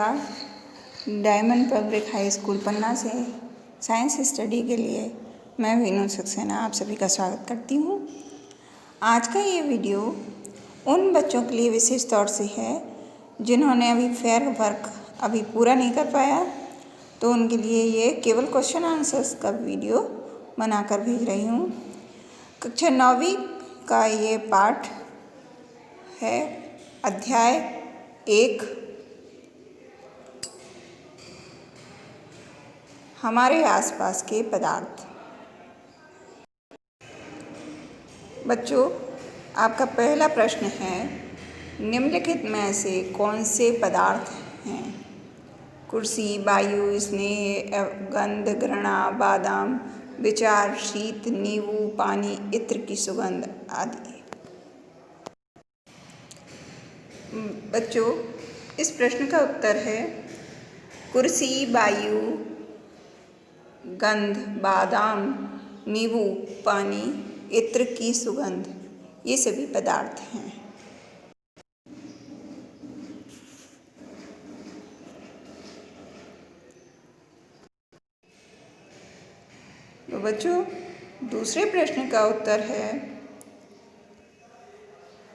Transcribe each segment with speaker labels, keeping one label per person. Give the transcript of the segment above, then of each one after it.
Speaker 1: Diamond public high school पन्ना से science study के लिए मैं वीनू सक्सेना आप सभी का स्वागत करती हूँ। आज का ये वीडियो उन बच्चों के लिए विशेष तौर से है जिन्होंने अभी फेयर वर्क अभी पूरा नहीं कर पाया, तो उनके लिए ये केवल क्वेश्चन आंसर्स का वीडियो बनाकर भेज रही हूँ। कक्षा 9वीं का ये पाठ है, अध्याय 1 हमारे आसपास के पदार्थ। बच्चों, आपका पहला प्रश्न है, निम्नलिखित में से कौन से पदार्थ हैं? कुर्सी, वायु, स्नेह, गंध, घृणा, बादाम, विचार, शीत, नींबू, पानी, इत्र की सुगंध आदि। बच्चों, इस प्रश्न का उत्तर है कुर्सी, वायु, गंध, बादाम, नींबू, पानी, इत्र की सुगंध, ये सभी पदार्थ हैं। तो बच्चों, दूसरे प्रश्न का उत्तर है,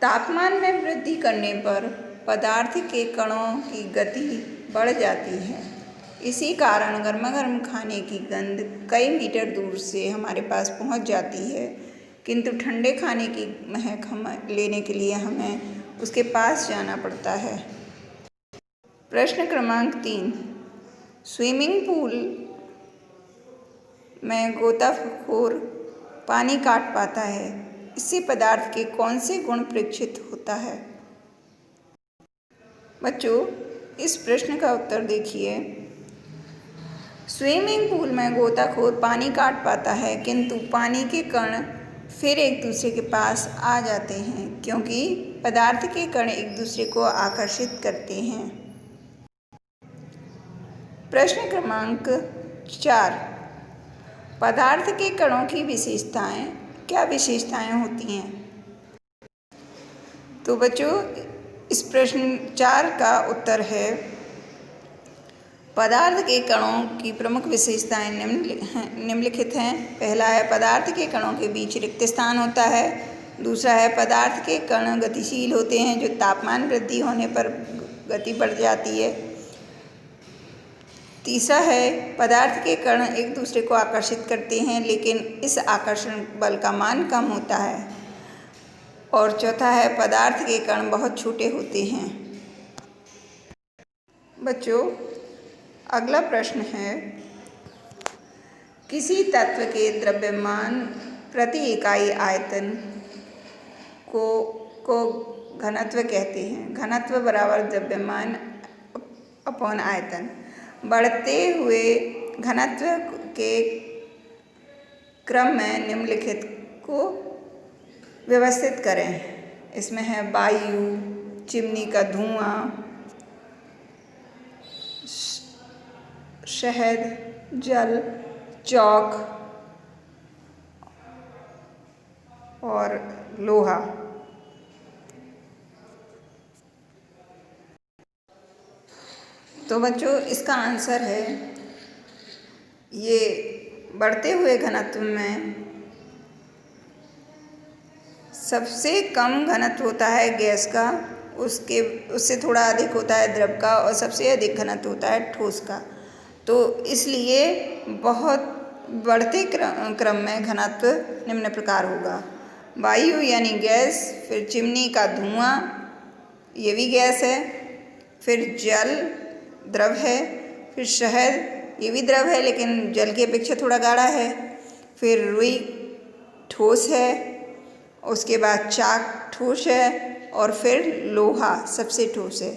Speaker 1: तापमान में वृद्धि करने पर पदार्थ के कणों की गति बढ़ जाती है। इसी कारण गर्मा गर्म खाने की गंध कई मीटर दूर से हमारे पास पहुंच जाती है, किंतु ठंडे खाने की महक हम लेने के लिए हमें उसके पास जाना पड़ता है। प्रश्न क्रमांक 3, स्विमिंग पूल में गोताखोर पानी काट पाता है, इससे पदार्थ के कौन से गुण परीक्षित होता है? बच्चों, इस प्रश्न का उत्तर देखिए, स्विमिंग पूल में गोताखोर पानी काट पाता है, किंतु पानी के कण फिर एक दूसरे के पास आ जाते हैं, क्योंकि पदार्थ के कण एक दूसरे को आकर्षित करते हैं। प्रश्न क्रमांक 4, पदार्थ के कणों की विशेषताएं, क्या विशेषताएं होती हैं? तो बच्चों, इस प्रश्न 4 का उत्तर है, पदार्थ के कणों की प्रमुख विशेषताएं निम्नलिखित हैं। पहला है, पदार्थ के कणों के बीच रिक्त स्थान होता है। दूसरा है, पदार्थ के कण गतिशील होते हैं, जो तापमान वृद्धि होने पर गति बढ़ जाती है। तीसरा है, पदार्थ के कण एक दूसरे को आकर्षित करते हैं, लेकिन इस आकर्षण बल का मान कम होता है। और चौथा है, पदार्थ के कण बहुत छोटे होते हैं। बच्चों, अगला प्रश्न है, किसी तत्व के द्रव्यमान प्रति इकाई आयतन को घनत्व कहते हैं। घनत्व बराबर द्रव्यमान अपॉन आयतन। बढ़ते हुए घनत्व के क्रम में निम्नलिखित को व्यवस्थित करें। इसमें है वायु, चिमनी का धुआं, शहद, जल, चौक और लोहा। तो बच्चों, इसका आंसर है, ये बढ़ते हुए घनत्व में सबसे कम घनत्व होता है गैस का, उससे थोड़ा अधिक होता है द्रव का, और सबसे अधिक घनत्व होता है ठोस का। तो इसलिए बहुत बढ़ते क्रम में घनत्व निम्न प्रकार होगा। वायु यानी गैस, फिर चिमनी का धुआं, ये भी गैस है, फिर जल द्रव है, फिर शहद, ये भी द्रव है लेकिन जल की अपेक्षा थोड़ा गाढ़ा है, फिर रुई ठोस है, उसके बाद चाक ठोस है, और फिर लोहा सबसे ठोस है।